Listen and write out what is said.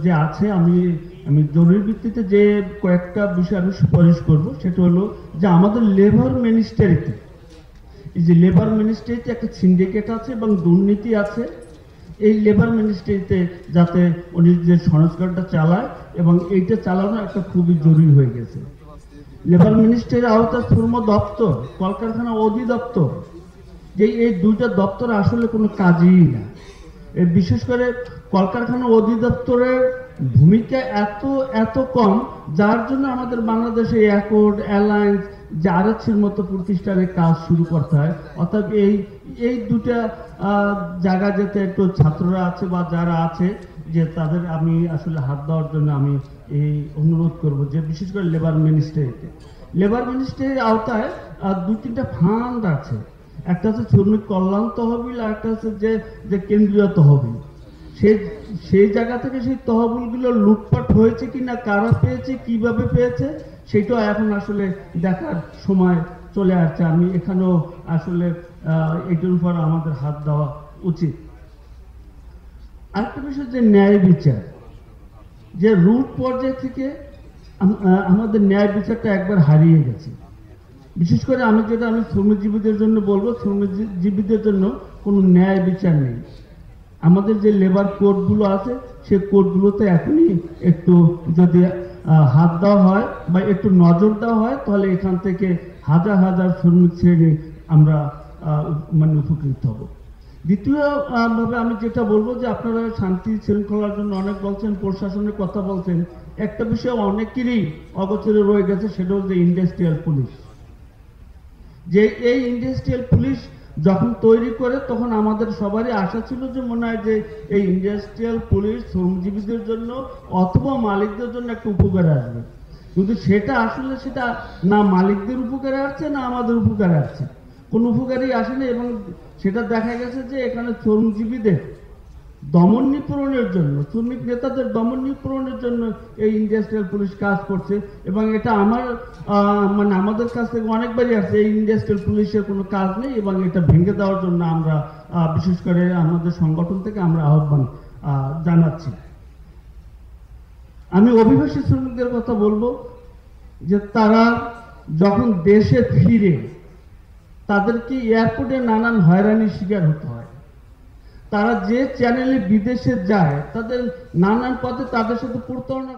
যে আছে আমি আমি জরুরি ভিত্তিতে যে কয়েকটা বিষয় আমি সুপারিশ করব, সেটা হলো যে আমাদের লেবার মিনিস্ট্রিতে, এই যে লেবার মিনিস্ট্রিতে একটা সিন্ডিকেট আছে এবং দুর্নীতি আছে। এই লেবার মিনিস্ট্রিতে যাতে উনি যে সংস্কারটা চালায় এবং এইটা চালানো একটা খুবই জরুরি হয়ে গেছে। লেবার মিনিস্ট্রির আওতায় শ্রম দপ্তর, কলকারখানা অধিদপ্তর, যে এই দুইটা দপ্তর আসলে কোনো কাজই না। বিশেষ করে কলকারখানা অধিদপ্তরের ভূমিকা এত এত কম, যার জন্য আমাদের বাংলাদেশে অ্যাকর্ড, অ্যালায়েন্স, জারাক্সের মতো প্রতিষ্ঠানের কাজ শুরু করতে হয়। অর্থাৎ এই দুটা জায়গা যেতে একটু ছাত্ররা আছে বা যারা আছে, যে তাদের আমি আসলে হাত দেওয়ার জন্য আমি এই অনুরোধ করব, যে বিশেষ করে লেবার মিনিস্ট্রির আওতায় দু তিনটা ফান্ড আছে। একটা হচ্ছে শ্রমিক কল্যাণ তহবিল, আর একটা হচ্ছে যে কেন্দ্রীয় তহবিল। সেই জায়গা থেকে সেই তহবিলগুলো লুটপাট হয়েছে কিনা, কারা পেয়েছে, কিভাবে পেয়েছে, সেটাও এখন আসলে দেখার সময় চলে আসছে। আমি এখানেও আসলে এটার উপর আমাদের হাত দেওয়া উচিত। আরেকটা বিষয় যে ন্যায় বিচার, যে রুট পর্যায় থেকে আমাদের ন্যায় বিচারটা একবার হারিয়ে গেছে। বিশেষ করে আমি শ্রমজীবীদের জন্য বলবো, শ্রমজীবীদের জন্য কোনো ন্যায় বিচার নেই। আমাদের যে লেবার কোডগুলো আছে, সেই কোডগুলোতে এখনই একটু যদি হাত দেওয়া হয় বা একটু নজর দেওয়া হয়, তাহলে এখান থেকে হাজার হাজার শ্রমিক শ্রেণী আমরা মানে উপকৃত হব। দ্বিতীয় ভাবে আমি যেটা বলবো, যে আপনারা শান্তি শৃঙ্খলার জন্য অনেক বলছেন, প্রশাসনের কথা বলছেন, একটা বিষয় অনেকেরই অগোচরে রয়ে গেছে, সেটা হচ্ছে ইন্ডাস্ট্রিয়াল পুলিশ। যে এই ইন্ডাস্ট্রিয়াল পুলিশ যখন তৈরি করে, তখন আমাদের সবারই আশা ছিল যে মনে হয় যে এই ইন্ডাস্ট্রিয়াল পুলিশ শ্রমজীবীদের জন্য অথবা মালিকদের জন্য একটা উপকারে আসবে, কিন্তু সেটা আসলে সেটা না মালিকদের উপকারে আসছে না আমাদের উপকারে আসছে, কোন উপকারই আসেনি। এবং সেটা দেখা গেছে যে এখানে শ্রমজীবীদের দমন নিপূরণের জন্য, শ্রমিক নেতাদের দমন নিপূরণের জন্য এই ইন্ডাস্ট্রিয়াল পুলিশ কাজ করছে। এবং এটা আমার মানে আমাদের কাছ থেকে অনেকবারই আসছে, এই ইন্ডাস্ট্রিয়াল পুলিশের কোনো কাজ নেই, এবং এটা ভেঙে দেওয়ার জন্য আমরা বিশেষ করে আমাদের সংগঠন থেকে আমরা আহ্বান জানাচ্ছি। আমি অভিবাসী শ্রমিকদের কথা বলবো, যে তারা যখন দেশে ফিরে তাদেরকে এয়ারপোর্টে নানান হয়রানির শিকার হতে হয়। তারা যে চ্যানেলে বিদেশে যায়, তাদের নানান পথে তাদের সাথে প্রতারণা